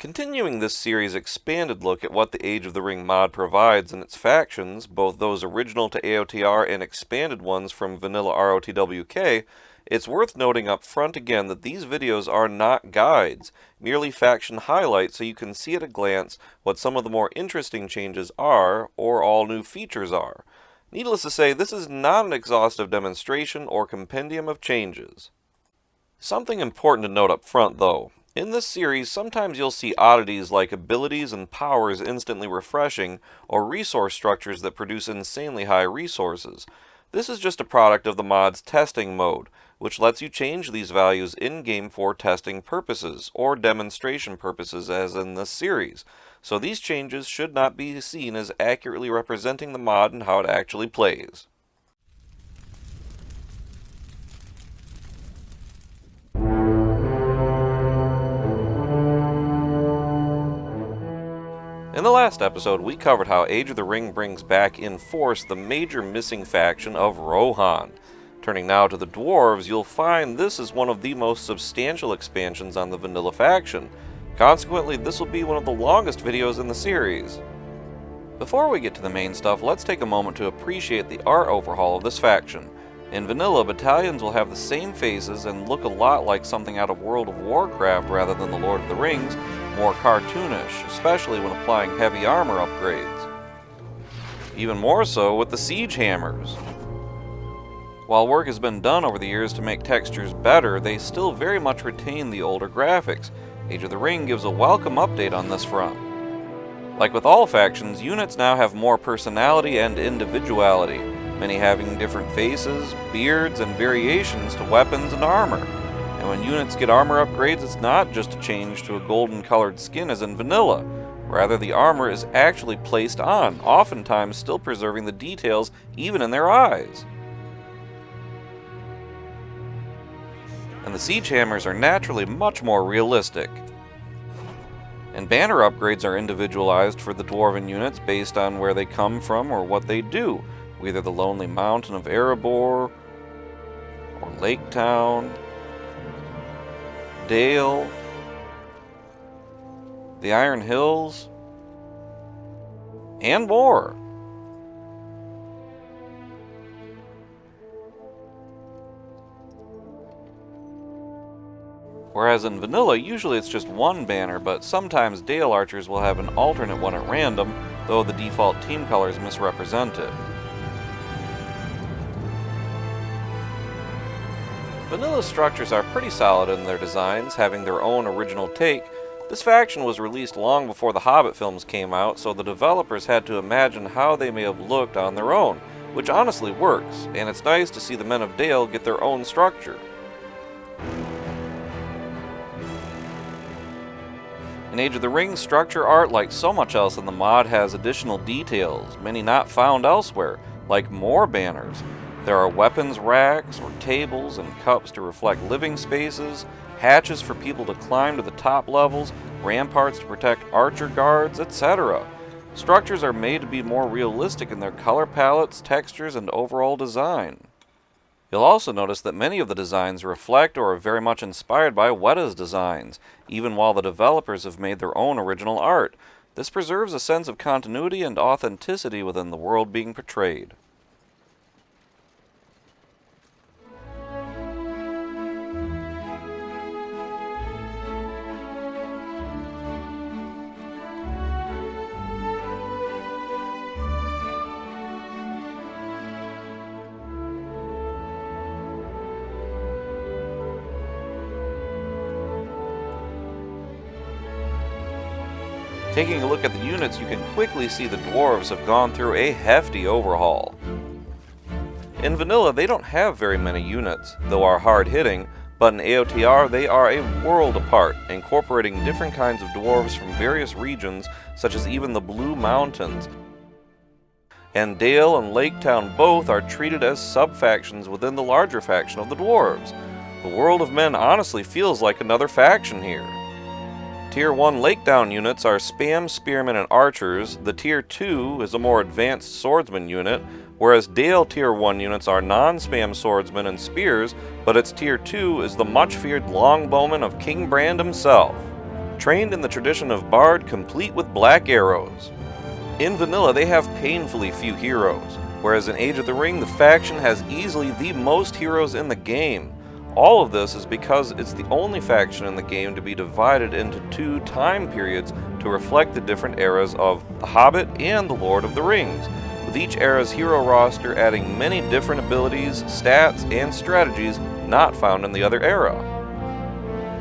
Continuing this series' expanded look at what the Age of the Ring mod provides in its factions, both those original to AOTR and expanded ones from vanilla ROTWK, it's worth noting up front again that these videos are not guides, merely faction highlights so you can see at a glance what some of the more interesting changes are, or all new features are. Needless to say, this is not an exhaustive demonstration or compendium of changes. Something important to note up front, though. In this series, sometimes you'll see oddities like abilities and powers instantly refreshing, or resource structures that produce insanely high resources. This is just a product of the mod's testing mode, which lets you change these values in-game for testing purposes, or demonstration purposes as in this series. So these changes should not be seen as accurately representing the mod and how it actually plays. In the last episode, we covered how Age of the Ring brings back in force the major missing faction of Rohan. Turning now to the Dwarves, you'll find this is one of the most substantial expansions on the vanilla faction. Consequently, this will be one of the longest videos in the series. Before we get to the main stuff, let's take a moment to appreciate the art overhaul of this faction. In vanilla, battalions will have the same faces and look a lot like something out of World of Warcraft rather than the Lord of the Rings, more cartoonish, especially when applying heavy armor upgrades. Even more so with the siege hammers. While work has been done over the years to make textures better, they still very much retain the older graphics. Age of the Ring gives a welcome update on this front. Like with all factions, units now have more personality and individuality, many having different faces, beards, and variations to weapons and armor. And when units get armor upgrades, it's not just a change to a golden colored skin as in vanilla. Rather, the armor is actually placed on, oftentimes still preserving the details even in their eyes. And the siege hammers are naturally much more realistic. And banner upgrades are individualized for the Dwarven units based on where they come from or what they do, either the Lonely Mountain of Erebor, or Lake Town, Dale, the Iron Hills, and more. Whereas in vanilla, usually it's just one banner, but sometimes Dale archers will have an alternate one at random, though the default team color is misrepresented. Vanilla structures are pretty solid in their designs, having their own original take. This faction was released long before the Hobbit films came out, so the developers had to imagine how they may have looked on their own, which honestly works, and it's nice to see the Men of Dale get their own structure. In Age of the Ring, structure art, like so much else in the mod, has additional details, many not found elsewhere, like more banners. There are weapons racks, or tables and cups to reflect living spaces, hatches for people to climb to the top levels, ramparts to protect archer guards, etc. Structures are made to be more realistic in their color palettes, textures, and overall design. You'll also notice that many of the designs reflect or are very much inspired by Weta's designs, even while the developers have made their own original art. This preserves a sense of continuity and authenticity within the world being portrayed. Taking a look at the units, you can quickly see the Dwarves have gone through a hefty overhaul. In vanilla, they don't have very many units, though are hard-hitting, but in AOTR they are a world apart, incorporating different kinds of Dwarves from various regions, such as even the Blue Mountains. And Dale and Lake Town both are treated as sub-factions within the larger faction of the Dwarves. The World of Men honestly feels like another faction here. Tier 1 Lake Town units are Spam, Spearmen, and Archers. The Tier 2 is a more advanced Swordsman unit, whereas Dale Tier 1 units are non-Spam Swordsmen and Spears, but its Tier 2 is the much-feared Longbowman of King Brand himself. trained in the tradition of Bard complete with black arrows. In vanilla, they have painfully few heroes, whereas in Age of the Ring, the faction has easily the most heroes in the game. All of this is because it's the only faction in the game to be divided into 2 time periods to reflect the different eras of The Hobbit and The Lord of the Rings, with each era's hero roster adding many different abilities, stats, and strategies not found in the other era.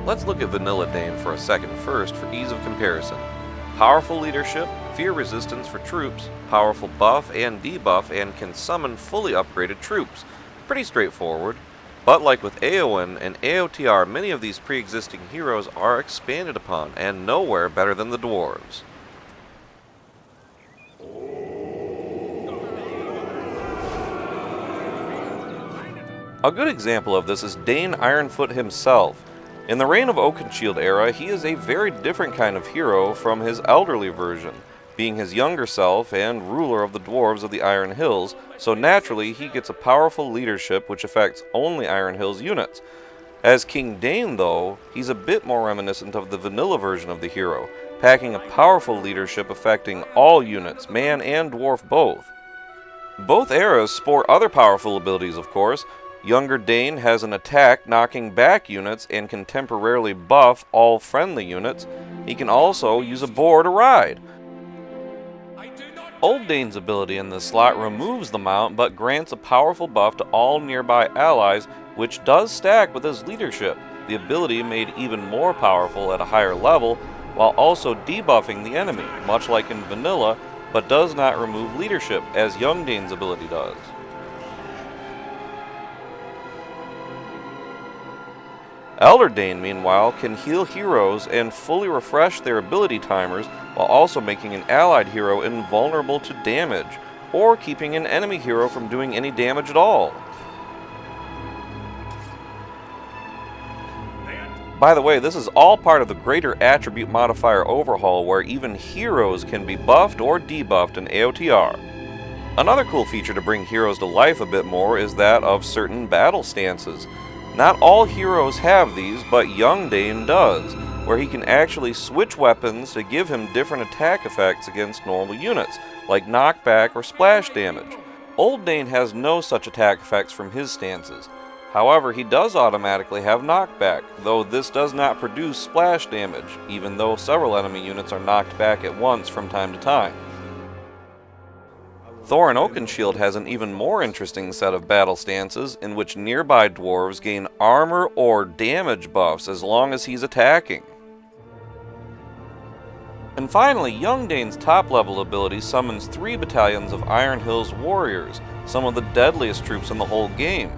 Let's look at Vanilla Dane for a second first for ease of comparison. Powerful leadership, fear resistance for troops, powerful buff and debuff, and can summon fully upgraded troops. Pretty straightforward. But like with AON and AOTR, many of these pre-existing heroes are expanded upon, and nowhere better than the Dwarves. A good example of this is Dane Ironfoot himself. In the Reign of Oakenshield era, he is a very different kind of hero from his elderly version, being his younger self and ruler of the Dwarves of the Iron Hills, so naturally he gets a powerful leadership which affects only Iron Hills units. As King Dane though, he's a bit more reminiscent of the vanilla version of the hero, packing a powerful leadership affecting all units, man and dwarf both. Both eras sport other powerful abilities of course. Younger Dane has an attack knocking back units and can temporarily buff all friendly units. He can also use a boar to ride. Old Dane's ability in this slot removes the mount but grants a powerful buff to all nearby allies, which does stack with his leadership, the ability made even more powerful at a higher level, while also debuffing the enemy, much like in vanilla, but does not remove leadership as Young Dane's ability does. Elder Dane, meanwhile, can heal heroes and fully refresh their ability timers while also making an allied hero invulnerable to damage, or keeping an enemy hero from doing any damage at all. By the way, this is all part of the greater attribute modifier overhaul where even heroes can be buffed or debuffed in AOTR. Another cool feature to bring heroes to life a bit more is that of certain battle stances. Not all heroes have these, but Young Dane does, where he can actually switch weapons to give him different attack effects against normal units, like knockback or splash damage. Old Dane has no such attack effects from his stances. However, he does automatically have knockback, though this does not produce splash damage, even though several enemy units are knocked back at once from time to time. Thorin Oakenshield has an even more interesting set of battle stances in which nearby dwarves gain armor or damage buffs as long as he's attacking. And finally, Young Dane's top level ability summons 3 battalions of Iron Hills warriors, some of the deadliest troops in the whole game.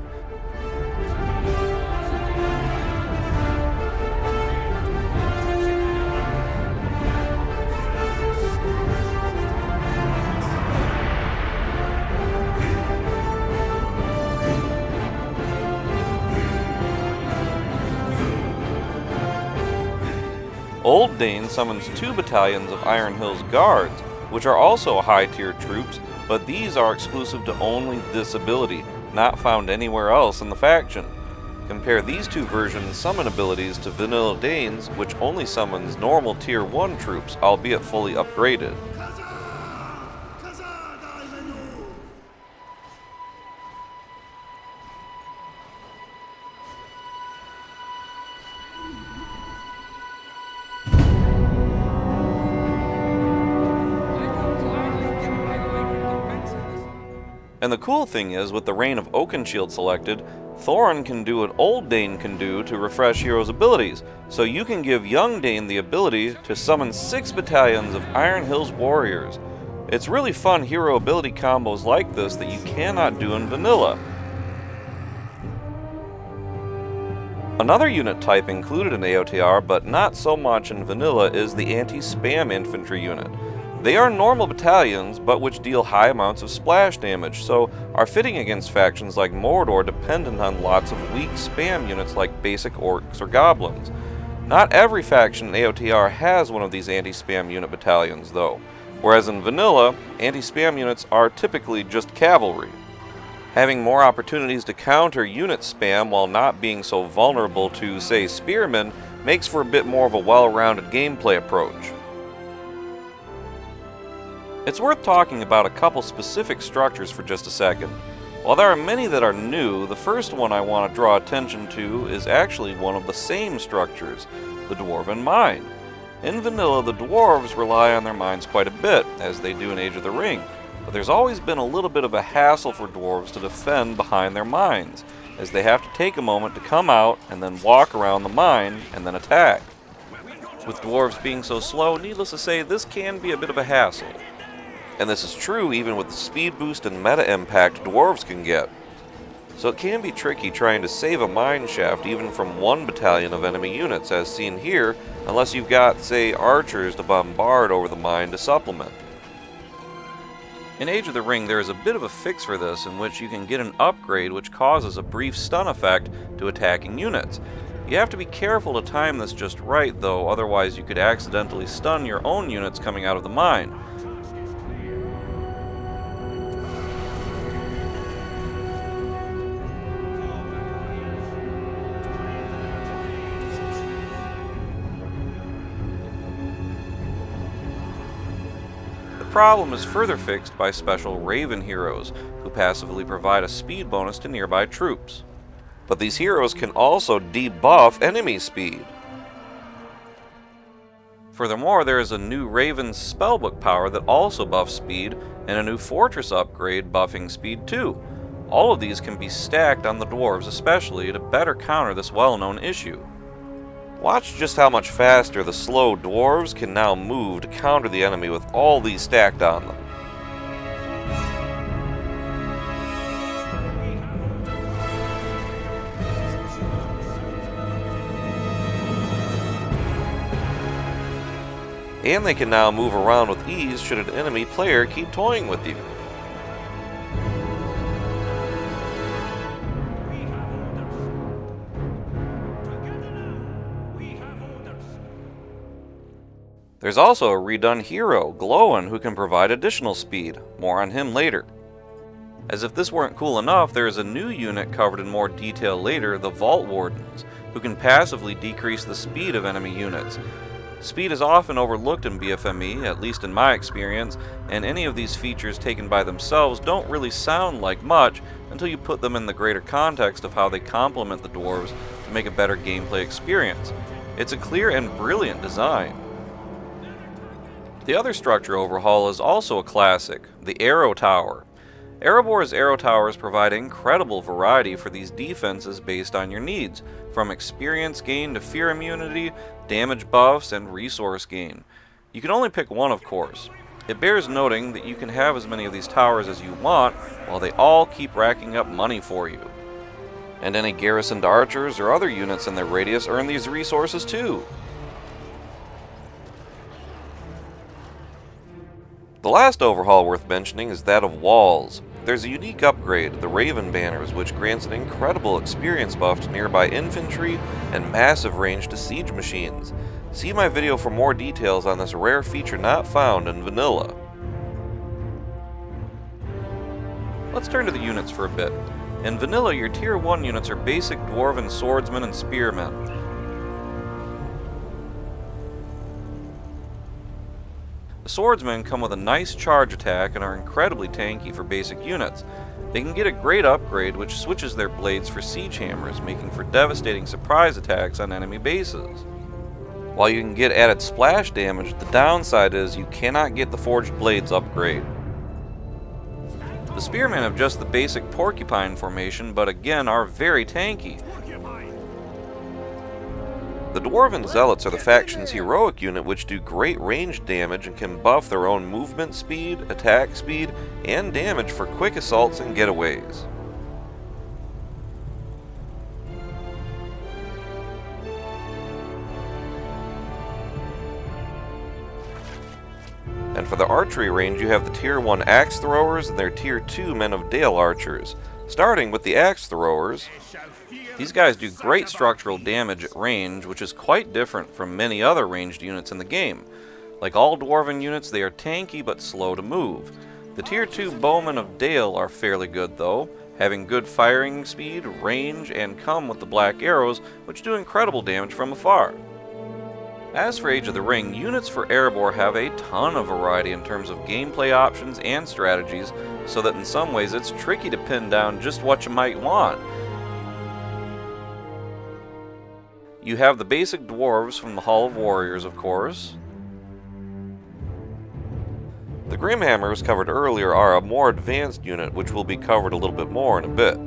Old Dane summons 2 battalions of Iron Hills Guards, which are also high-tier troops, but these are exclusive to only this ability, not found anywhere else in the faction. Compare these 2 versions' summon abilities to Vanilla Dane's, which only summons normal Tier 1 troops, albeit fully upgraded. And the cool thing is, with the Reign of Oakenshield selected, Thorin can do what Old Dane can do to refresh heroes' abilities, so you can give Young Dane the ability to summon 6 battalions of Iron Hills warriors. It's really fun hero ability combos like this that you cannot do in vanilla. Another unit type included in AOTR, but not so much in vanilla, is the anti-spam infantry unit. They are normal battalions, but which deal high amounts of splash damage, so are fitting against factions like Mordor dependent on lots of weak spam units like basic orcs or goblins. Not every faction in AOTR has one of these anti-spam unit battalions though, whereas in vanilla, anti-spam units are typically just cavalry. Having more opportunities to counter unit spam while not being so vulnerable to, say, spearmen makes for a bit more of a well-rounded gameplay approach. It's worth talking about a couple specific structures for just a second. While there are many that are new, the first one I want to draw attention to is actually one of the same structures, the Dwarven mine. In vanilla, the Dwarves rely on their mines quite a bit, as they do in Age of the Ring, but there's always been a little bit of a hassle for Dwarves to defend behind their mines, as they have to take a moment to come out and then walk around the mine and then attack. With Dwarves being so slow, needless to say, this can be a bit of a hassle. And this is true even with the speed boost and meta impact Dwarves can get. So it can be tricky trying to save a mine shaft even from one battalion of enemy units, as seen here, unless you've got, say, archers to bombard over the mine to supplement. In Age of the Ring, there is a bit of a fix for this, in which you can get an upgrade which causes a brief stun effect to attacking units. You have to be careful to time this just right, though, otherwise you could accidentally stun your own units coming out of the mine. The problem is further fixed by special Raven heroes, who passively provide a speed bonus to nearby troops. But these heroes can also debuff enemy speed. Furthermore, there is a new Raven spellbook power that also buffs speed, and a new fortress upgrade buffing speed too. All of these can be stacked on the Dwarves especially to better counter this well-known issue. Watch just how much faster the slow Dwarves can now move to counter the enemy with all these stacked on them. And they can now move around with ease should an enemy player keep toying with you. There's also a redone hero, Glowin, who can provide additional speed. More on him later. As if this weren't cool enough, there is a new unit covered in more detail later, the Vault Wardens, who can passively decrease the speed of enemy units. Speed is often overlooked in BFME, at least in my experience, and any of these features taken by themselves don't really sound like much until you put them in the greater context of how they complement the Dwarves to make a better gameplay experience. It's a clear and brilliant design. The other structure overhaul is also a classic, the Arrow Tower. Erebor's Arrow Towers provide incredible variety for these defenses based on your needs, from experience gain to fear immunity, damage buffs, and resource gain. You can only pick one, of course. It bears noting that you can have as many of these towers as you want, while they all keep racking up money for you. And any garrisoned archers or other units in their radius earn these resources too. The last overhaul worth mentioning is that of walls. There's a unique upgrade, the Raven Banners, which grants an incredible experience buff to nearby infantry and massive range to siege machines. See my video for more details on this rare feature not found in vanilla. Let's turn to the units for a bit. In vanilla, your tier 1 units are basic Dwarven swordsmen and spearmen. The swordsmen come with a nice charge attack and are incredibly tanky for basic units. They can get a great upgrade which switches their blades for siege hammers, making for devastating surprise attacks on enemy bases. While you can get added splash damage, the downside is you cannot get the forged blades upgrade. The spearmen have just the basic porcupine formation, but again are very tanky. The Dwarven Zealots are the faction's heroic unit, which do great range damage and can buff their own movement speed, attack speed, and damage for quick assaults and getaways. And for the archery range, you have the tier 1 axe throwers and their tier 2 Men of Dale archers. Starting with the axe throwers, these guys do great structural damage at range, which is quite different from many other ranged units in the game. Like all Dwarven units, they are tanky but slow to move. The tier 2 Bowmen of Dale are fairly good though, having good firing speed, range, and come with the black arrows, which do incredible damage from afar. As for Age of the Ring, units for Erebor have a ton of variety in terms of gameplay options and strategies, so that in some ways it's tricky to pin down just what you might want. You have the basic dwarves from the Hall of Warriors, of course. The Grimhammers covered earlier are a more advanced unit, which will be covered a little bit more in a bit.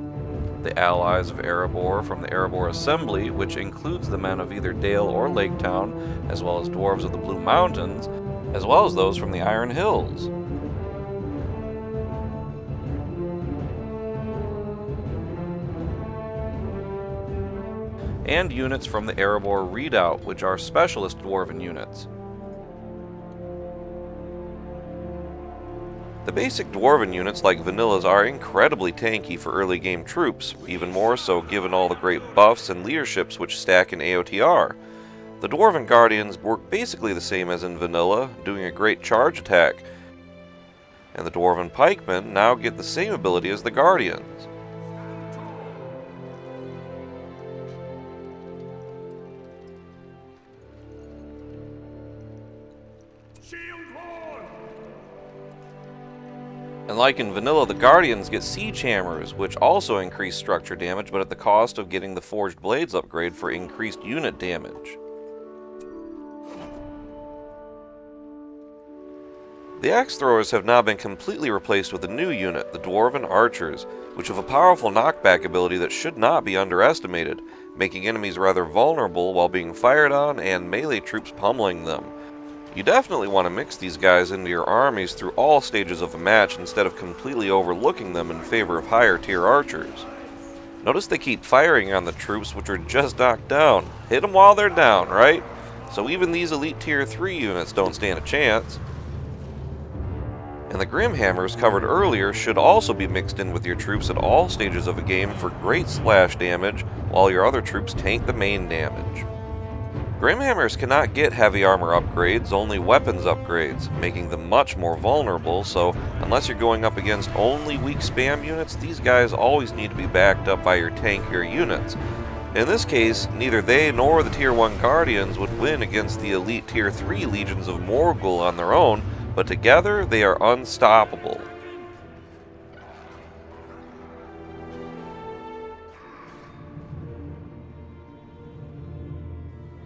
The Allies of Erebor from the Erebor Assembly, which includes the men of either Dale or Lake Town, as well as dwarves of the Blue Mountains, as well as those from the Iron Hills. And units from the Erebor Redoubt, which are specialist dwarven units. The basic dwarven units like Vanillas are incredibly tanky for early game troops, even more so given all the great buffs and leaderships which stack in AOTR. The Dwarven Guardians work basically the same as in Vanilla, doing a great charge attack, and the Dwarven Pikemen now get the same ability as the Guardians. And like in Vanilla, the Guardians get Siege Hammers, which also increase structure damage, but at the cost of getting the Forged Blades upgrade for increased unit damage. The Axe Throwers have now been completely replaced with a new unit, the Dwarven Archers, which have a powerful knockback ability that should not be underestimated, making enemies rather vulnerable while being fired on and melee troops pummeling them. You definitely want to mix these guys into your armies through all stages of a match instead of completely overlooking them in favor of higher tier archers. Notice they keep firing on the troops which are just knocked down. Hit them while they're down, right? So even these elite tier 3 units don't stand a chance. And the Grimhammers covered earlier should also be mixed in with your troops at all stages of a game for great splash damage, while your other troops tank the main damage. Grimhammers cannot get heavy armor upgrades, only weapons upgrades, making them much more vulnerable, so unless you're going up against only weak spam units, these guys always need to be backed up by your tankier units. In this case, neither they nor the Tier 1 Guardians would win against the elite Tier 3 legions of Morgul on their own, but together they are unstoppable.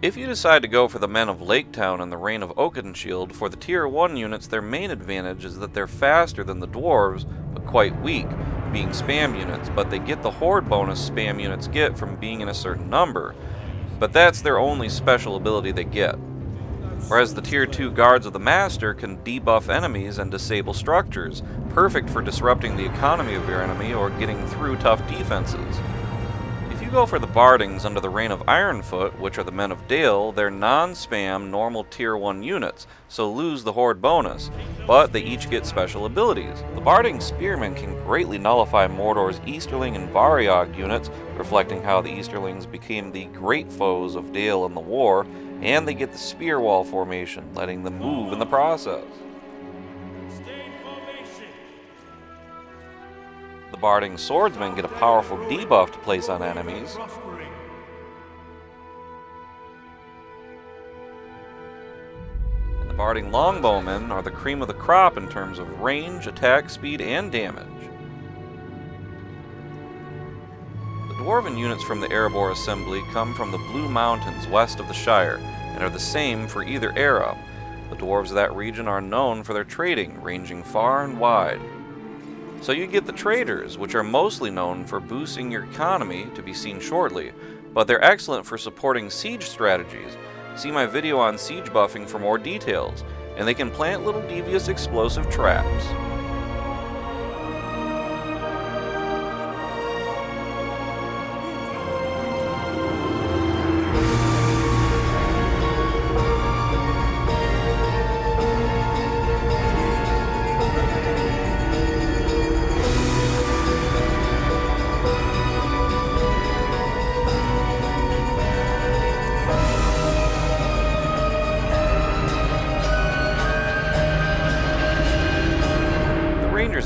If you decide to go for the men of Lake Town and the Reign of Oakenshield, for the Tier 1 units their main advantage is that they're faster than the Dwarves, but quite weak, being spam units, but they get the horde bonus spam units get from being in a certain number. But that's their only special ability they get. Whereas the Tier 2 Guards of the Master can debuff enemies and disable structures, perfect for disrupting the economy of your enemy or getting through tough defenses. If you go for the Bardings under the Reign of Ironfoot, which are the Men of Dale, they're non-spam normal Tier 1 units, so lose the Horde bonus, but they each get special abilities. The Barding Spearmen can greatly nullify Mordor's Easterling and Variog units, reflecting how the Easterlings became the great foes of Dale in the war, and they get the Spear Wall formation, letting them move in the process. The Barding Swordsmen get a powerful debuff to place on enemies. And the Barding Longbowmen are the cream of the crop in terms of range, attack, speed, and damage. The Dwarven units from the Erebor Assembly come from the Blue Mountains west of the Shire, and are the same for either era. The dwarves of that region are known for their trading, ranging far and wide. So you get the traders, which are mostly known for boosting your economy, to be seen shortly, but they're excellent for supporting siege strategies. See my video on siege buffing for more details, and they can plant little devious explosive traps.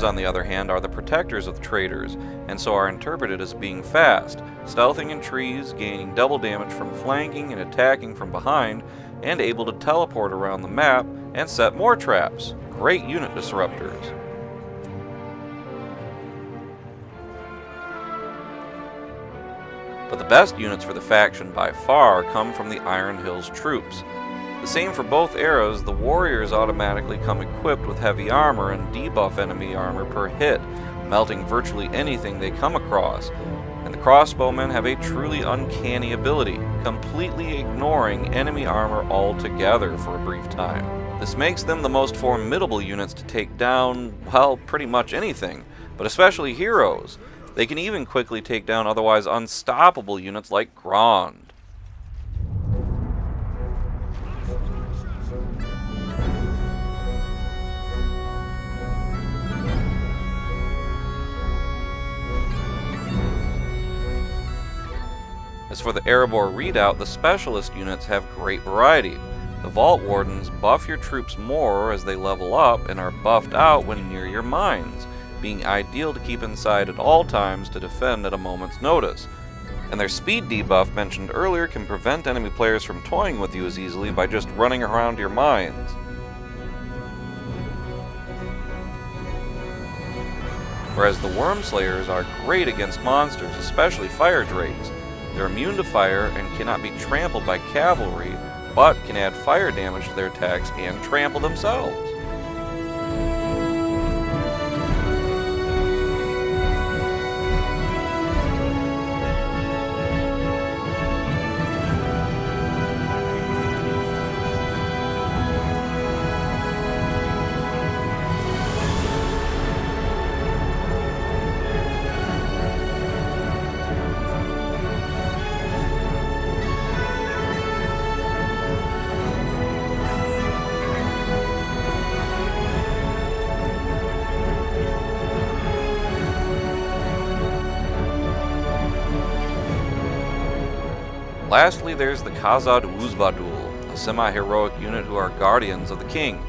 On the other hand, are the protectors of the traders, and so are interpreted as being fast, stealthing in trees, gaining double damage from flanking and attacking from behind, and able to teleport around the map and set more traps. Great unit disruptors. But the best units for the faction by far come from the Iron Hills troops. The same for both eras, the warriors automatically come equipped with heavy armor and debuff enemy armor per hit, melting virtually anything they come across. And the crossbowmen have a truly uncanny ability, completely ignoring enemy armor altogether for a brief time. This makes them the most formidable units to take down, well, pretty much anything, but especially heroes. They can even quickly take down otherwise unstoppable units like Grond. As for the Erebor readout, the specialist units have great variety. The Vault Wardens buff your troops more as they level up and are buffed out when near your mines, being ideal to keep inside at all times to defend at a moment's notice. And their speed debuff mentioned earlier can prevent enemy players from toying with you as easily by just running around your mines. Whereas the Wormslayers are great against monsters, especially fire drakes. They're immune to fire and cannot be trampled by cavalry, but can add fire damage to their attacks and trample themselves. Lastly, there's the Khazad Uzbadul, a semi-heroic unit who are guardians of the king.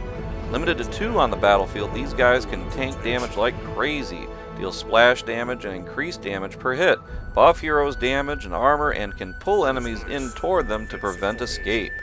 Limited to 2 on the battlefield, these guys can tank damage like crazy, deal splash damage and increase damage per hit, buff heroes' damage and armor, and can pull enemies in toward them to prevent escape.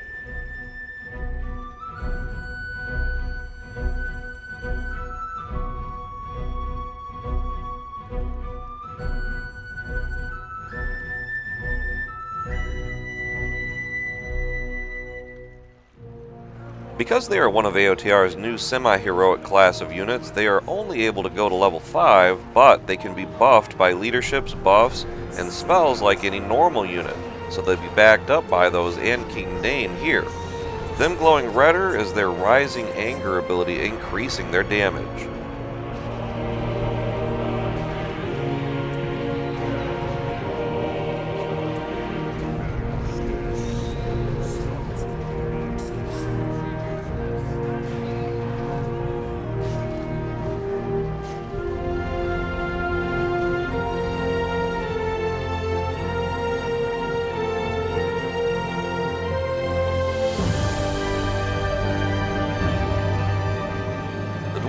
Because they are one of AOTR's new semi-heroic class of units, they are only able to go to level 5, but they can be buffed by leaderships, buffs, and spells like any normal unit, so they'll be backed up by those and King Dane here. Them glowing redder is their Rising Anger ability, increasing their damage.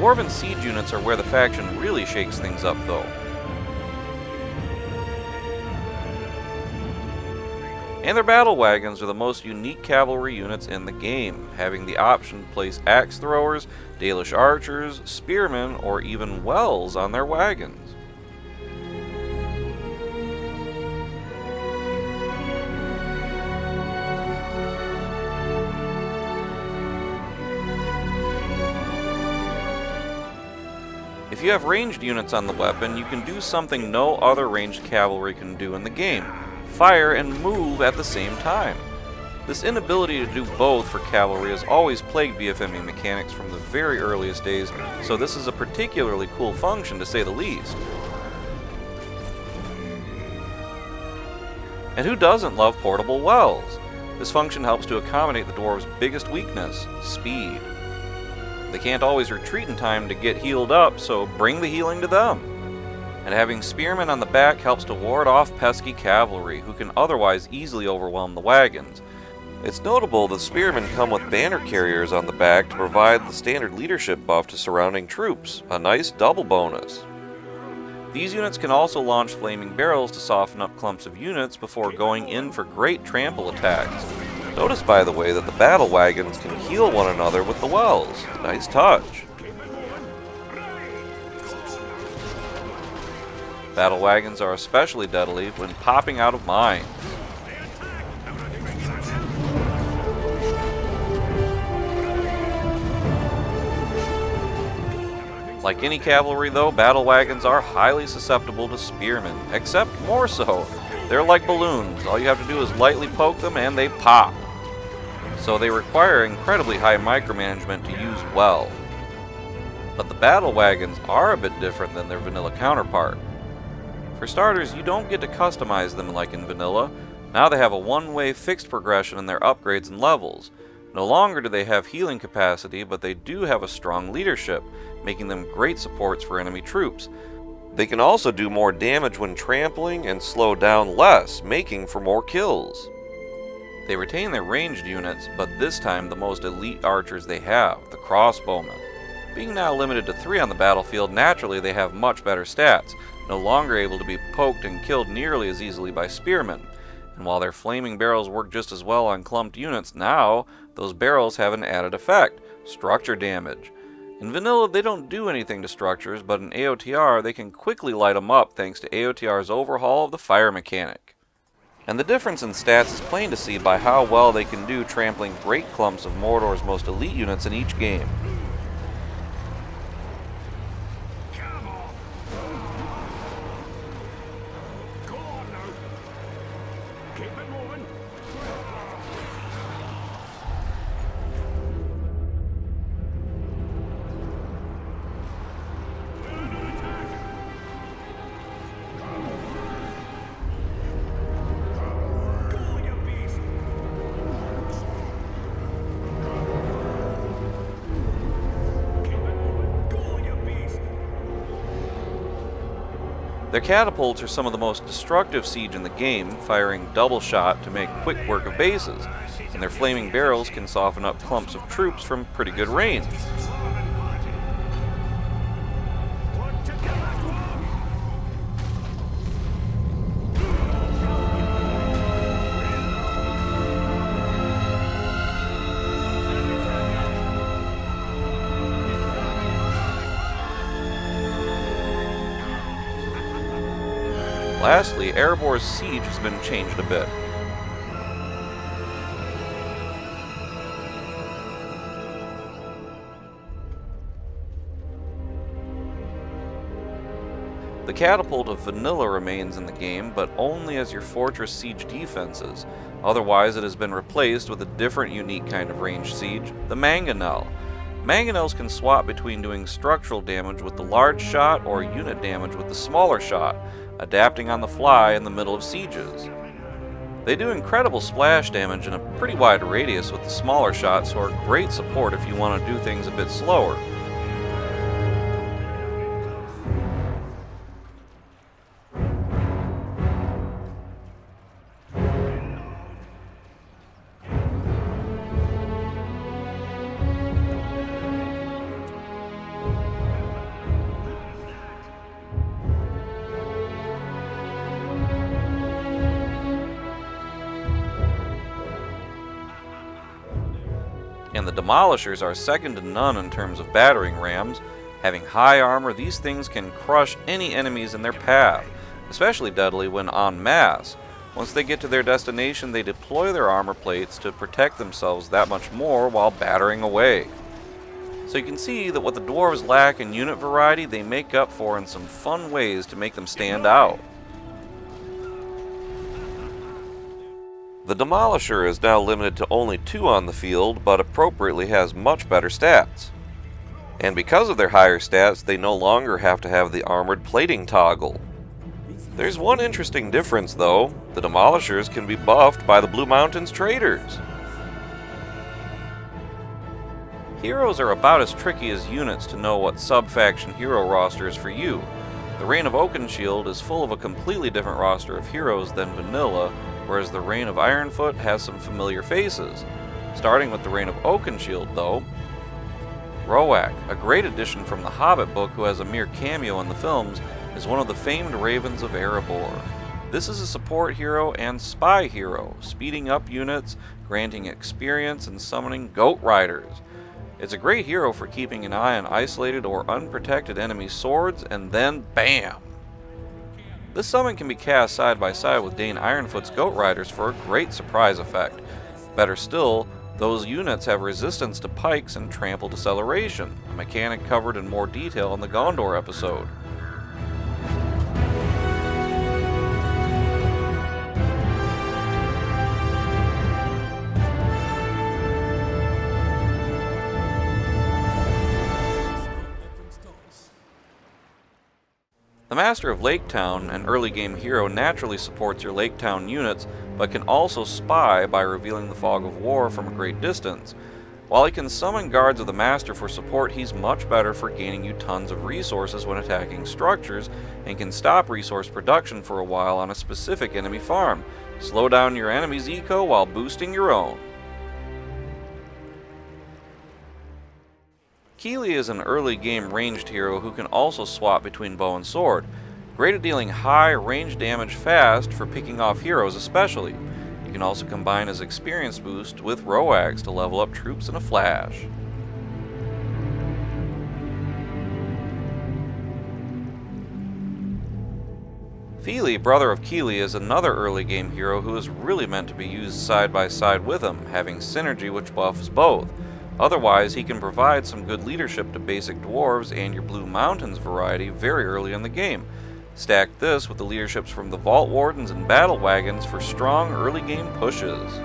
Dwarven siege units are where the faction really shakes things up, though. And their battle wagons are the most unique cavalry units in the game, having the option to place axe throwers, Dalish archers, spearmen, or even wells on their wagons. If you have ranged units on the weapon, you can do something no other ranged cavalry can do in the game: fire and move at the same time. This inability to do both for cavalry has always plagued BFME mechanics from the very earliest days, so this is a particularly cool function to say the least. And who doesn't love portable wells? This function helps to accommodate the dwarves' biggest weakness: speed. They can't always retreat in time to get healed up, so bring the healing to them. And having spearmen on the back helps to ward off pesky cavalry, who can otherwise easily overwhelm the wagons. It's notable that spearmen come with banner carriers on the back to provide the standard leadership buff to surrounding troops, a nice double bonus. These units can also launch flaming barrels to soften up clumps of units before going in for great trample attacks. Notice, by the way, that the battle wagons can heal one another with the wells. Nice touch. Battle wagons are especially deadly when popping out of mines. Like any cavalry though, battle wagons are highly susceptible to spearmen, except more so. They're like balloons. All you have to do is lightly poke them and they pop. So they require incredibly high micromanagement to use well. But the battle wagons are a bit different than their vanilla counterpart. For starters, you don't get to customize them like in vanilla. Now they have a one-way fixed progression in their upgrades and levels. No longer do they have healing capacity, but they do have a strong leadership, making them great supports for enemy troops. They can also do more damage when trampling and slow down less, making for more kills. They retain their ranged units, but this time the most elite archers they have, the crossbowmen. Being now limited to 3 on the battlefield, naturally they have much better stats, no longer able to be poked and killed nearly as easily by spearmen. And while their flaming barrels work just as well on clumped units, now those barrels have an added effect, structure damage. In vanilla, they don't do anything to structures, but in AOTR, they can quickly light them up thanks to AOTR's overhaul of the fire mechanic. And the difference in stats is plain to see by how well they can do trampling great clumps of Mordor's most elite units in each game. Their catapults are some of the most destructive siege in the game, firing double shot to make quick work of bases, and their flaming barrels can soften up clumps of troops from pretty good range. Lastly, Erebor's siege has been changed a bit. The catapult of vanilla remains in the game, but only as your fortress siege defenses. Otherwise, it has been replaced with a different unique kind of ranged siege, the mangonel. Mangonels can swap between doing structural damage with the large shot or unit damage with the smaller shot, adapting on the fly in the middle of sieges. They do incredible splash damage in a pretty wide radius with the smaller shots, so are great support if you want to do things a bit slower. And the Demolishers are second to none in terms of battering rams. Having high armor, these things can crush any enemies in their path, especially deadly when en masse. Once they get to their destination, they deploy their armor plates to protect themselves that much more while battering away. So you can see that what the Dwarves lack in unit variety, they make up for in some fun ways to make them stand out. The Demolisher is now limited to only 2 on the field, but appropriately has much better stats. And because of their higher stats, they no longer have to have the armored plating toggle. There's one interesting difference though: the Demolishers can be buffed by the Blue Mountains traders. Heroes are about as tricky as units to know what sub-faction hero roster is for you. The Reign of Oakenshield is full of a completely different roster of heroes than vanilla, whereas the Reign of Ironfoot has some familiar faces. Starting with the Reign of Oakenshield though, Roak, a great addition from the Hobbit book who has a mere cameo in the films, is one of the famed ravens of Erebor. This is a support hero and spy hero, speeding up units, granting experience, and summoning goat riders. It's a great hero for keeping an eye on isolated or unprotected enemy swords, and then BAM! This summon can be cast side by side with Dane Ironfoot's goat riders for a great surprise effect. Better still, those units have resistance to pikes and trample deceleration, a mechanic covered in more detail in the Gondor episode. The Master of Lake Town, an early game hero, naturally supports your Lake Town units, but can also spy by revealing the fog of war from a great distance. While he can summon guards of the Master for support, he's much better for gaining you tons of resources when attacking structures, and can stop resource production for a while on a specific enemy farm. Slow down your enemy's eco while boosting your own. Keely is an early game ranged hero who can also swap between bow and sword. Great at dealing high range damage fast for picking off heroes especially. You can also combine his experience boost with Roags to level up troops in a flash. Feely, brother of Keely, is another early game hero who is really meant to be used side by side with him, having synergy which buffs both. Otherwise, he can provide some good leadership to basic dwarves and your Blue Mountains variety very early in the game. Stack this with the leaderships from the Vault Wardens and Battle Wagons for strong early game pushes.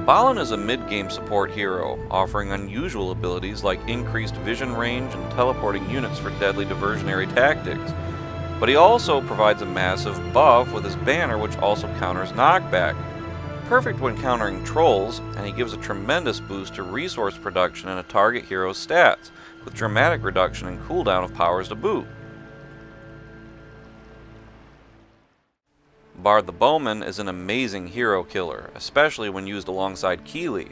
Balin is a mid-game support hero, offering unusual abilities like increased vision range and teleporting units for deadly diversionary tactics. But he also provides a massive buff with his banner, which also counters knockback. Perfect when countering trolls, and he gives a tremendous boost to resource production in a target hero's stats, with dramatic reduction in cooldown of powers to boot. Bard the Bowman is an amazing hero killer, especially when used alongside Keely.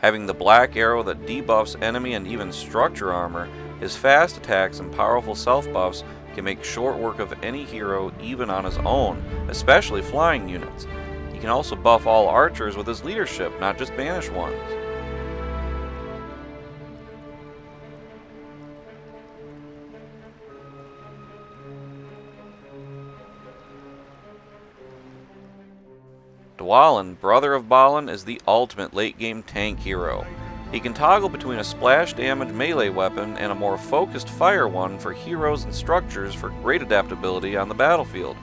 Having the black arrow that debuffs enemy and even structure armor, his fast attacks and powerful self-buffs can make short work of any hero even on his own, especially flying units. He can also buff all archers with his leadership, not just banished ones. Dwalin, brother of Balin, is the ultimate late-game tank hero. He can toggle between a splash damage melee weapon and a more focused fire one for heroes and structures for great adaptability on the battlefield.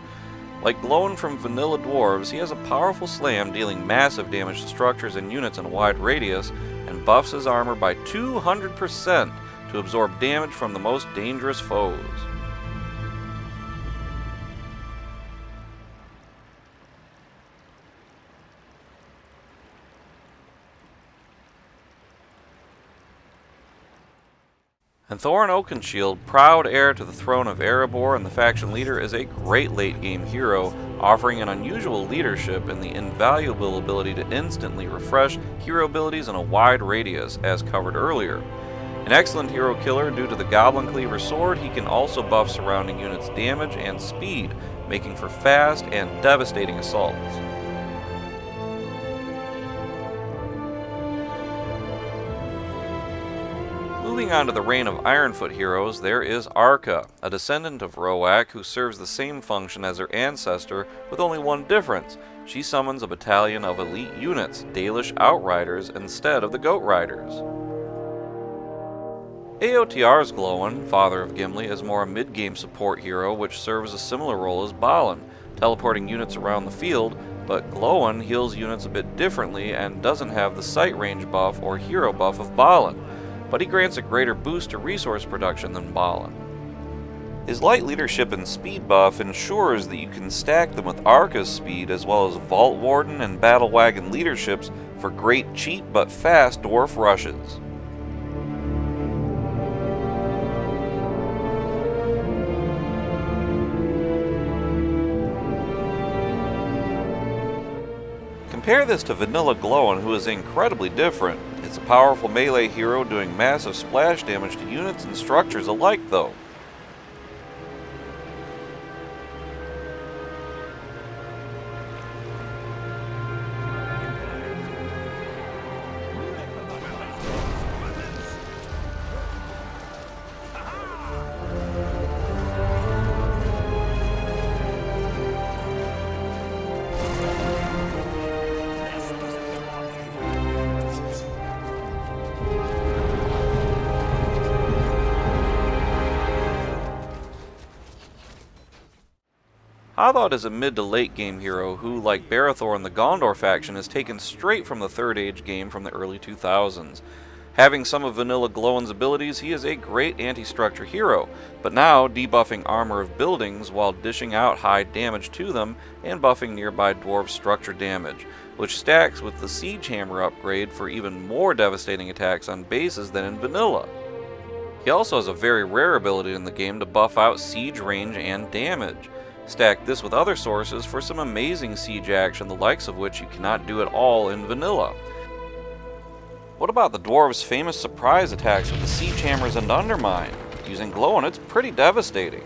Like Glowin from vanilla Dwarves, he has a powerful slam dealing massive damage to structures and units in a wide radius, and buffs his armor by 200% to absorb damage from the most dangerous foes. And Thorin Oakenshield, proud heir to the throne of Erebor and the faction leader, is a great late-game hero, offering an unusual leadership and the invaluable ability to instantly refresh hero abilities in a wide radius, as covered earlier. An excellent hero killer due to the Goblin Cleaver sword, he can also buff surrounding units' damage and speed, making for fast and devastating assaults. Moving on to the reign of Ironfoot heroes, there is Arka, a descendant of Roak who serves the same function as her ancestor with only one difference. She summons a battalion of elite units, Dalish Outriders, instead of the Goat Riders. AOTR's Glowin, father of Gimli, is more a mid-game support hero which serves a similar role as Balin, teleporting units around the field, but Glowin heals units a bit differently and doesn't have the sight range buff or hero buff of Balin, but he grants a greater boost to resource production than Balin. His light leadership and speed buff ensures that you can stack them with Arka's speed as well as Vault Warden and Battle Wagon leaderships for great cheap but fast dwarf rushes. Compare this to Vanilla Glowin, who is incredibly different. It's a powerful melee hero doing massive splash damage to units and structures alike, though. Hobbit is a mid to late game hero who, like Barethor in the Gondor faction, is taken straight from the Third Age game from the early 2000s. Having some of Vanilla Glowin's abilities, he is a great anti-structure hero, but now debuffing armor of buildings while dishing out high damage to them and buffing nearby dwarf structure damage, which stacks with the Siege Hammer upgrade for even more devastating attacks on bases than in Vanilla. He also has a very rare ability in the game to buff out siege range and damage. Stack this with other sources for some amazing siege action, the likes of which you cannot do at all in Vanilla. What about the Dwarves' famous surprise attacks with the Siege Hammers and Undermine? Using Glowin, it's pretty devastating.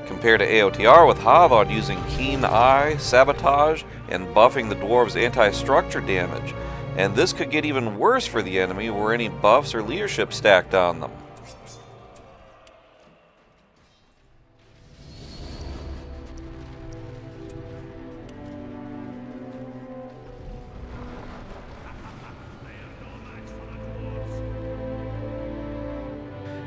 Compared to AOTR with Hobbit using Keen Eye, Sabotage, and buffing the Dwarves' anti-structure damage, and this could get even worse for the enemy were any buffs or leadership stacked on them.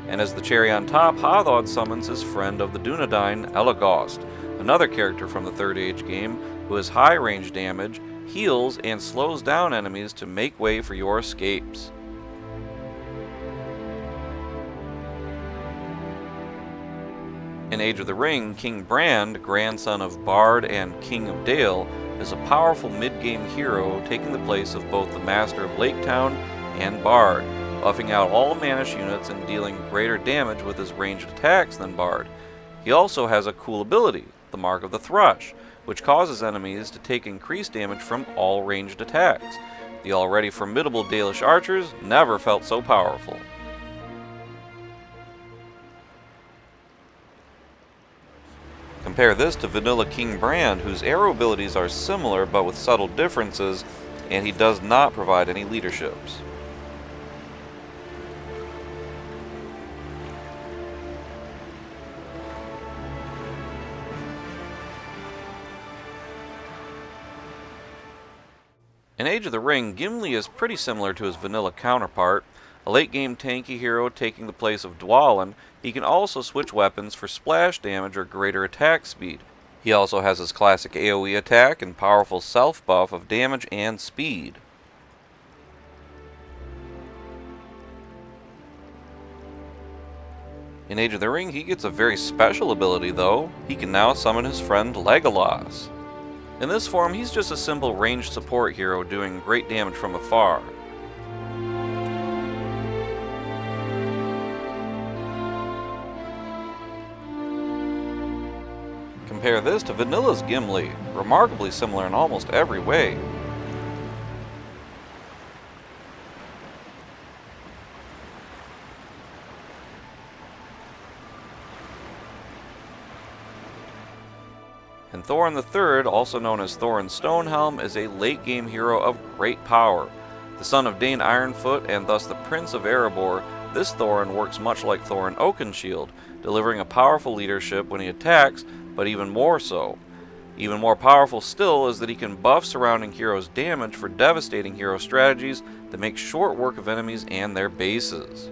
And as the cherry on top, Hobbit summons his friend of the Dunedain, Esgaroth, another character from the Third Age game who has high range damage, heals, and slows down enemies to make way for your escapes. In Age of the Ring, King Brand, grandson of Bard and King of Dale, is a powerful mid-game hero taking the place of both the Master of Laketown and Bard, buffing out all Manish units and dealing greater damage with his ranged attacks than Bard. He also has a cool ability, the Mark of the Thrush, which causes enemies to take increased damage from all ranged attacks. The already formidable Dalish archers never felt so powerful. Compare this to Vanilla King Brand, whose arrow abilities are similar but with subtle differences, and he does not provide any leaderships. In Age of the Ring, Gimli is pretty similar to his vanilla counterpart. A late-game tanky hero taking the place of Dwalin, he can also switch weapons for splash damage or greater attack speed. He also has his classic AoE attack and powerful self-buff of damage and speed. In Age of the Ring, he gets a very special ability though. He can now summon his friend Legolas. In this form, he's just a simple ranged support hero doing great damage from afar. Compare this to Vanilla's Gimli, remarkably similar in almost every way. And Thorin III, also known as Thorin Stonehelm, is a late-game hero of great power. The son of Dane Ironfoot and thus the Prince of Erebor, this Thorin works much like Thorin Oakenshield, delivering a powerful leadership when he attacks, but even more so. Even more powerful still is that he can buff surrounding heroes' damage for devastating hero strategies that make short work of enemies and their bases.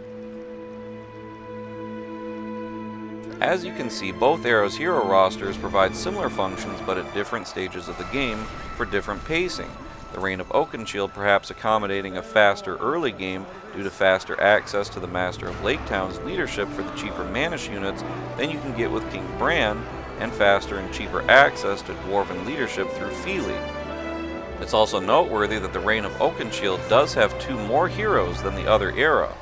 As you can see, both Arrow's hero rosters provide similar functions but at different stages of the game for different pacing. The Reign of Oakenshield perhaps accommodating a faster early game due to faster access to the Master of Laketown's leadership for the cheaper Manish units than you can get with King Brand, and faster and cheaper access to Dwarven leadership through Fili. It's also noteworthy that the Reign of Oakenshield does have two more heroes than the other era.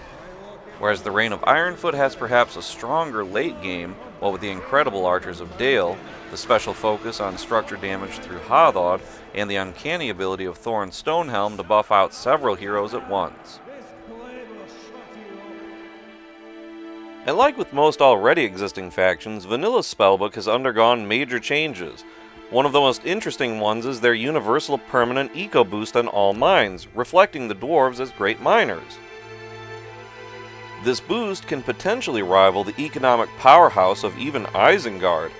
Whereas the Reign of Ironfoot has perhaps a stronger late game, while with the incredible Archers of Dale, the special focus on structure damage through Hadod, and the uncanny ability of Thorin Stonehelm to buff out several heroes at once. And like with most already existing factions, Vanilla's spellbook has undergone major changes. One of the most interesting ones is their universal permanent eco boost on all mines, reflecting the dwarves as great miners. This boost can potentially rival the economic powerhouse of even Isengard,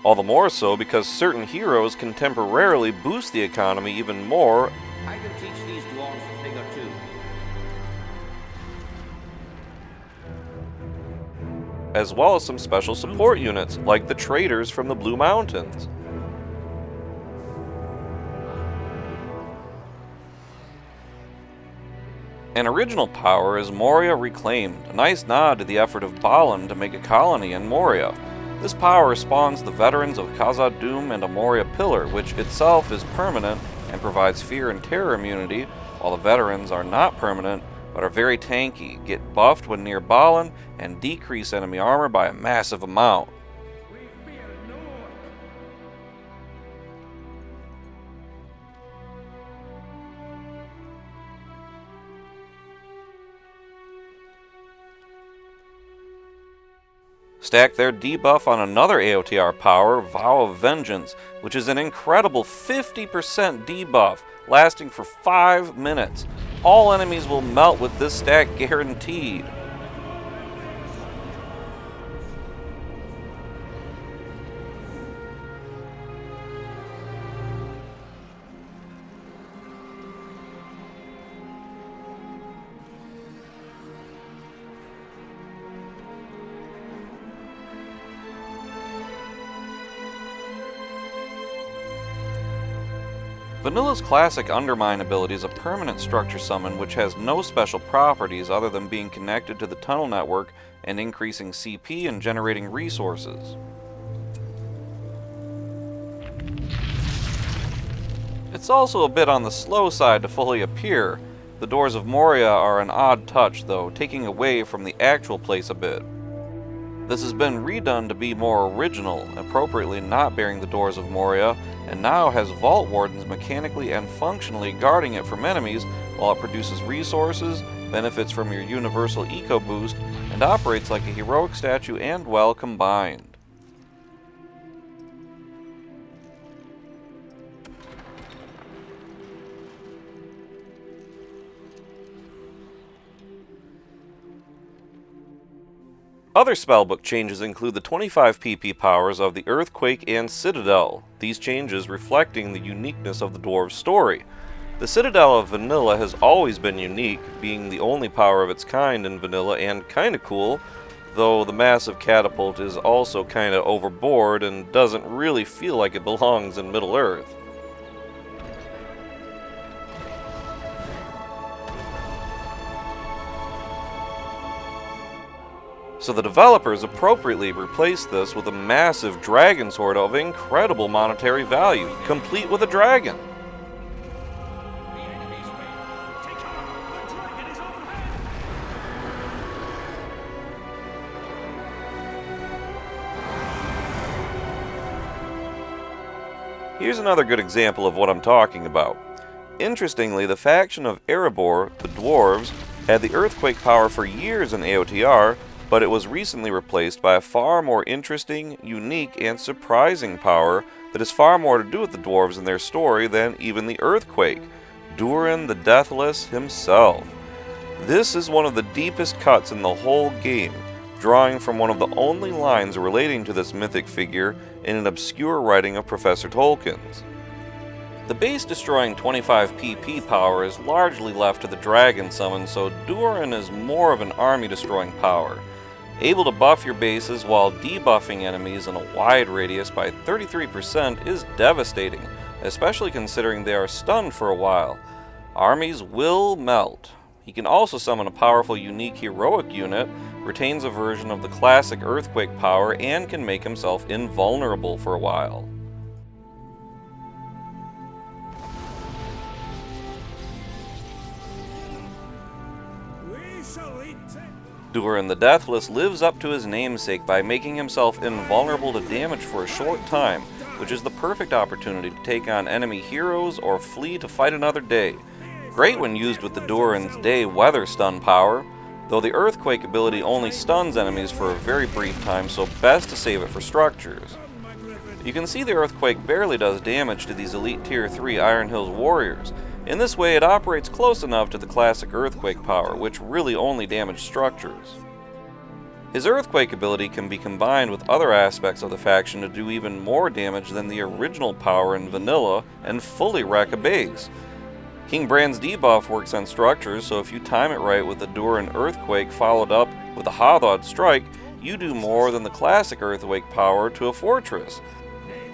all the more so because certain heroes can temporarily boost the economy even more. I can teach these dwarves a thing or two. As well as some special support units, like the traders from the Blue Mountains. An original power is Moria Reclaimed, a nice nod to the effort of Balin to make a colony in Moria. This power spawns the veterans of Khazad-dûm and a Moria Pillar, which itself is permanent and provides fear and terror immunity, while the veterans are not permanent, but are very tanky, get buffed when near Balin, and decrease enemy armor by a massive amount. Stack their debuff on another AOTR power, Vow of Vengeance, which is an incredible 50% debuff, lasting for 5 minutes. All enemies will melt with this stack guaranteed. Vanilla's classic Undermine ability is a permanent structure summon which has no special properties other than being connected to the tunnel network and increasing CP and generating resources. It's also a bit on the slow side to fully appear. The Doors of Moria are an odd touch though, taking away from the actual place a bit. This has been redone to be more original, appropriately not bearing the Doors of Moria, and now has Vault Wardens mechanically and functionally guarding it from enemies while it produces resources, benefits from your universal eco boost, and operates like a heroic statue and well combined. Other spellbook changes include the 25 PP powers of the Earthquake and Citadel, these changes reflecting the uniqueness of the Dwarves' story. The Citadel of Vanilla has always been unique, being the only power of its kind in Vanilla and kinda cool, though the massive catapult is also kinda overboard and doesn't really feel like it belongs in Middle-earth. So the developers appropriately replaced this with a massive dragon sword of incredible monetary value, complete with a dragon. Here's another good example of what I'm talking about. Interestingly, the faction of Erebor, the Dwarves, had the Earthquake power for years in AOTR, but it was recently replaced by a far more interesting, unique, and surprising power that has far more to do with the Dwarves and their story than even the Earthquake, Durin the Deathless himself. This is one of the deepest cuts in the whole game, drawing from one of the only lines relating to this mythic figure in an obscure writing of Professor Tolkien's. The base-destroying 25 PP power is largely left to the dragon summon, so Durin is more of an army-destroying power, able to buff your bases while debuffing enemies in a wide radius by 33% is devastating, especially considering they are stunned for a while. Armies will melt. He can also summon a powerful unique heroic unit, retains a version of the classic Earthquake power, and can make himself invulnerable for a while. Durin the Deathless lives up to his namesake by making himself invulnerable to damage for a short time, which is the perfect opportunity to take on enemy heroes or flee to fight another day. Great when used with the Durin's Day Weather Stun power, though the Earthquake ability only stuns enemies for a very brief time, so best to save it for structures. You can see the Earthquake barely does damage to these elite Tier 3 Iron Hills warriors. In this way, it operates close enough to the classic Earthquake power, which really only damaged structures. His Earthquake ability can be combined with other aspects of the faction to do even more damage than the original power in vanilla and fully wreck a base. King Bran's debuff works on structures, so if you time it right with the Durin Earthquake followed up with a Hobbit strike, you do more than the classic Earthquake power to a fortress.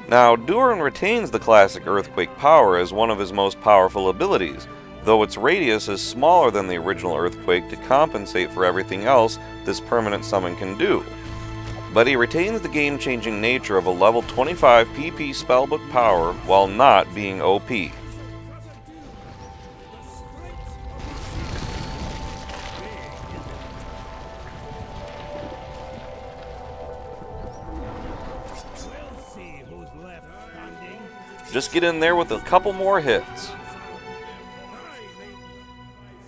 Now, Durin retains the classic Earthquake power as one of his most powerful abilities, though its radius is smaller than the original Earthquake to compensate for everything else this permanent summon can do. But he retains the game-changing nature of a level 25 PP spellbook power while not being OP. Just get in there with a couple more hits.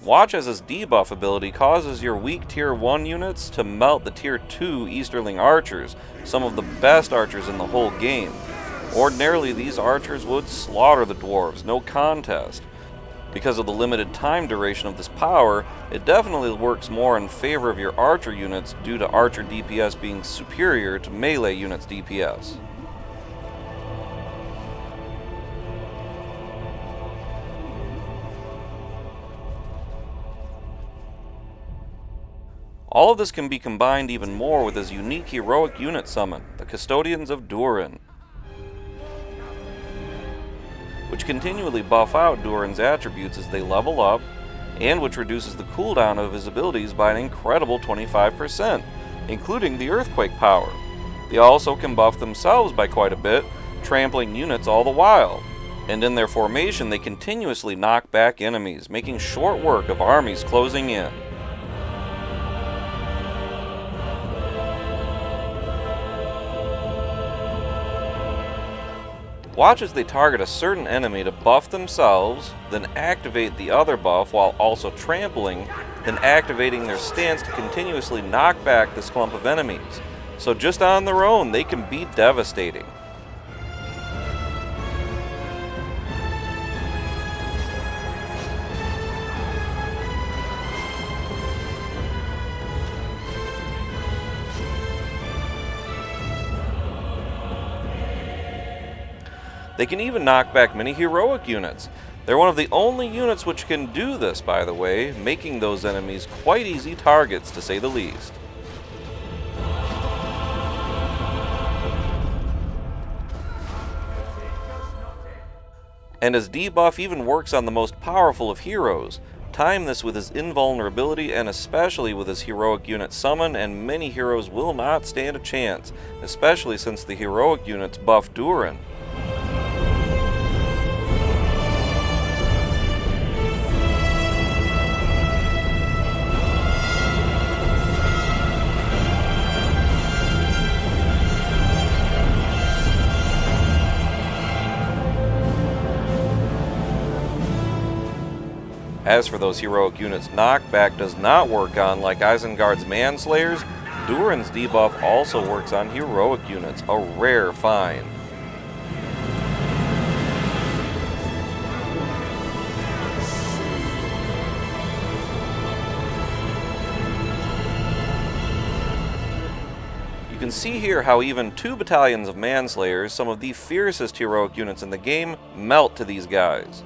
Watch as his debuff ability causes your weak Tier 1 units to melt the Tier 2 Easterling archers, some of the best archers in the whole game. Ordinarily, these archers would slaughter the dwarves, no contest. Because of the limited time duration of this power, it definitely works more in favor of your archer units due to archer DPS being superior to melee units' DPS. All of this can be combined even more with his unique heroic unit summon, the Custodians of Durin, which continually buff out Durin's attributes as they level up, and which reduces the cooldown of his abilities by an incredible 25%, including the Earthquake power. They also can buff themselves by quite a bit, trampling units all the while, and in their formation they continuously knock back enemies, making short work of armies closing in. Watch as they target a certain enemy to buff themselves, then activate the other buff while also trampling, then activating their stance to continuously knock back this clump of enemies. So just on their own, they can be devastating. They can even knock back many heroic units. They're one of the only units which can do this, by the way, making those enemies quite easy targets to say the least. And his debuff even works on the most powerful of heroes. Time this with his invulnerability and especially with his heroic unit summon, and many heroes will not stand a chance, especially since the heroic units buff Durin. As for those heroic units knockback does not work on, like Isengard's Manslayers, Durin's debuff also works on heroic units, a rare find. You can see here how even 2 battalions of Manslayers, some of the fiercest heroic units in the game, melt to these guys.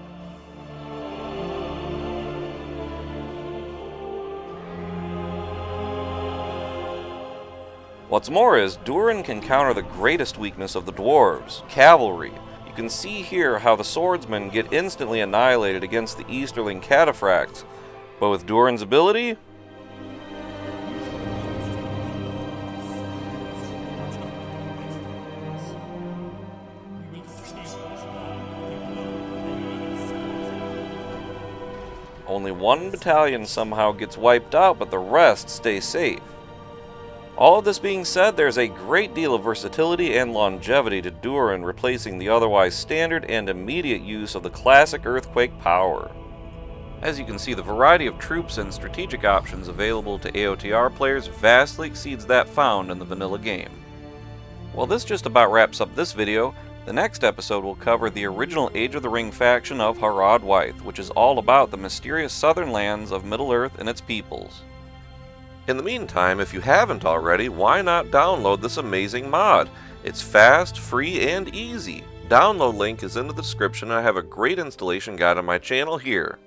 What's more is, Durin can counter the greatest weakness of the dwarves, cavalry. You can see here how the swordsmen get instantly annihilated against the Easterling cataphracts, but with Durin's ability, only 1 battalion somehow gets wiped out, but the rest stay safe. All of this being said, there's a great deal of versatility and longevity to Durin, replacing the otherwise standard and immediate use of the classic Earthquake power. As you can see, the variety of troops and strategic options available to AOTR players vastly exceeds that found in the vanilla game. Well, this just about wraps up this video. The next episode will cover the original Age of the Ring faction of Harad Wyth, which is all about the mysterious southern lands of Middle-earth and its peoples. In the meantime, if you haven't already, why not download this amazing mod? It's fast, free, and easy. Download link is in the description, and I have a great installation guide on my channel here.